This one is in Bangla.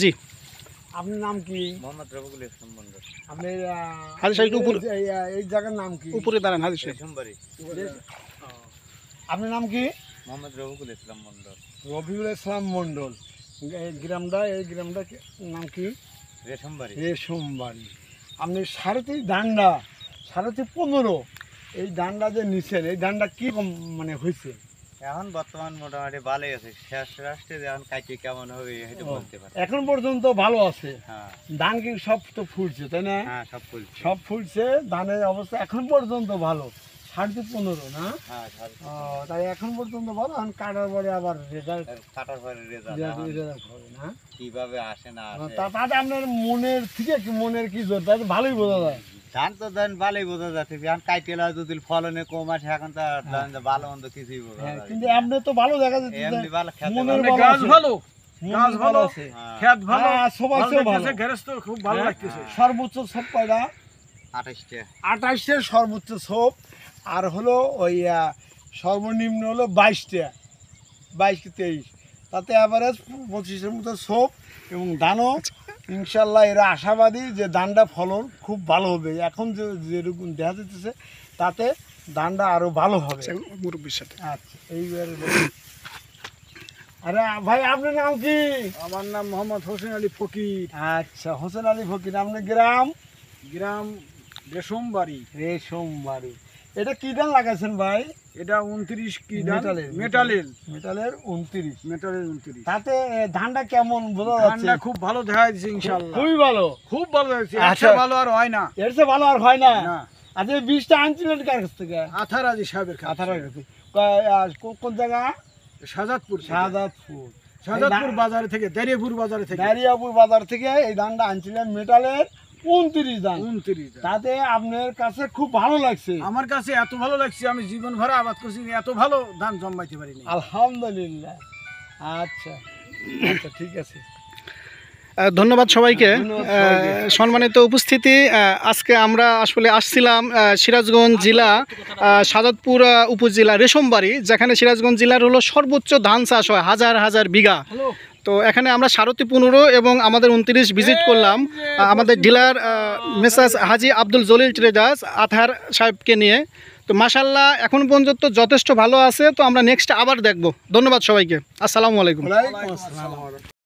জি। আপনার নাম কি? মোহাম্মদ রফিকুল ইসলাম মন্ডল। আপনি হাজি সাহেব উপরে, এই জায়গার নাম কি? উপরে দাঁড়ান হাজি সাহেব। রেশমবাড়ি। আপনার নাম কি? মোহাম্মদ রফিকুল ইসলাম মন্ডল। রবিউল ইসলাম মন্ডল। এই গ্রামটা নাম কি? রেশমবাড়ি। রেশমবাড়ি। আপনি 3.5 ডান্ডা 15.5 এই ডান্ডা যে নিছেন, এই ডান্ডা কি মানে হয়েছে? এখন বর্তমান মোটামুটি ভালোই আছে। শেষ রাষ্ট্রে এখন কাইতে কেমন হবে এটা বলতে পারি। এখন পর্যন্ত ভালো আছে। হ্যাঁ ধান কি সব তো ফুলছে, তাই না? হ্যাঁ সব ফুলছে। সব ফুলছে, ধানের অবস্থা এখন পর্যন্ত ভালো। 15.5 না? হ্যাঁ তাই এখন পর্যন্ত ভালো। এখন কাটার পরে আবার রেজাল্ট কাটার পরে রেজাল্ট হবে না? কিভাবে আসে না আসে। তাতে আপনার মনের থেকে কি মনের কি জোর, তাতে ভালোই বোঝা যায়। ধান তো ধান ভালোই বোঝা যাচ্ছে। এখন কাইতেলা যদি ফলনে কম আসে এখন তো ধান ভালো মন্দ কিছুই বোঝা যায় না। কিন্তু আপনি তো ভালো দেখা যাচ্ছে, এমনি ভালো খেতে মনের ভালো। গাছ ভালো, গাছ ভালো আছে, হ্যাঁ, খেত ভালো, সবাই ভালো, গ্যারেজ তো খুব ভালো লাগতেছে। সর্বোচ্চ সব কয়টা? 28টা। 28 সর্বোচ্চ ছোপ, আর হলো ওই সর্বনিম্ন হলো 22টা, 22-23, তাতে অ্যাভারেজ 25-এর মতো ছোপ। এবং ধানও ইনশাল্লাহ এরা আশাবাদী যে ধানটা ফলন খুব ভালো হবে। এখন যেরকম দেখা যাচ্ছে তাতে ধানটা আরো ভালো হবে। মুরব্বীর সাথে। আচ্ছা, এইবারে আরে ভাই আপনার নাম কি? আমার নাম মোহাম্মদ হোসেন আলী ফকির। আচ্ছা, হোসেন আলী ফকির। আপনার গ্রাম? গ্রাম রেশমবাড়ি। রেশমবাড়ি। এটা কি ধান লাগাইছেন ভাই? এটা 29 কি ধান? মেটালের। মেটালের 29। মেটালের 29। তাতে ধানটা কেমন বোঝা যাচ্ছে? ধানটা খুব ভালো দেখা যাচ্ছে ইনশাআল্লাহ। খুবই ভালো, খুব ভালো যাচ্ছে। আচ্ছা। আচ্ছা ভালো আর হয় না। এর চেয়ে ভালো আর হয় না। না। আচ্ছা, এই বীজটা আনছিলেন কার কাছ থেকে? আথারাজি সাহেবের কাছে। আথারা গেছে। কোন জায়গা? শাহজাদপুর। শাহজাদপুর। শাহজাদপুর বাজার থেকে, দারিয়াপুর বাজার থেকে। দারিয়াপুর বাজার থেকে এই ধানটা আনছিলেন মেটালের 29 ধান। 29 ধান। তাতে আপনার কাছে খুব ভালো লাগছে? আমার কাছে এত ভালো লাগছে, আমি জীবন ভরা আবাদ করছি, এত ভালো ধান জন্মাইতে পারিনি। আলহামদুলিল্লাহ। আচ্ছা আচ্ছা, ঠিক আছে। ধন্যবাদ সবাইকে। ধন্যবাদ সবাইকে। সম্মানিত উপস্থিতি, আজকে আমরা আসলে আসছিলাম সিরাজগঞ্জ জেলা সাজাদপুর উপজেলা রেশমবাড়ি, যেখানে সিরাজগঞ্জ জেলার হলো সর্বোচ্চ ধান চাষ হয় হাজার হাজার বিঘা। তো এখানে আমরা 15.5 এবং আমাদের 29 ভিজিট করলাম আমাদের ডিলার মেসাজ হাজি আব্দুল জলিল ট্রেডার্স আথার সাহেবকে নিয়ে। তো মাশাল্লাহ এখন পর্যন্ত যথেষ্ট ভালো আছে। তো আমরা নেক্সট আবার দেখব। ধন্যবাদ সবাইকে। আসসালামু আলাইকুম। ওয়ালাইকুম আসসালাম।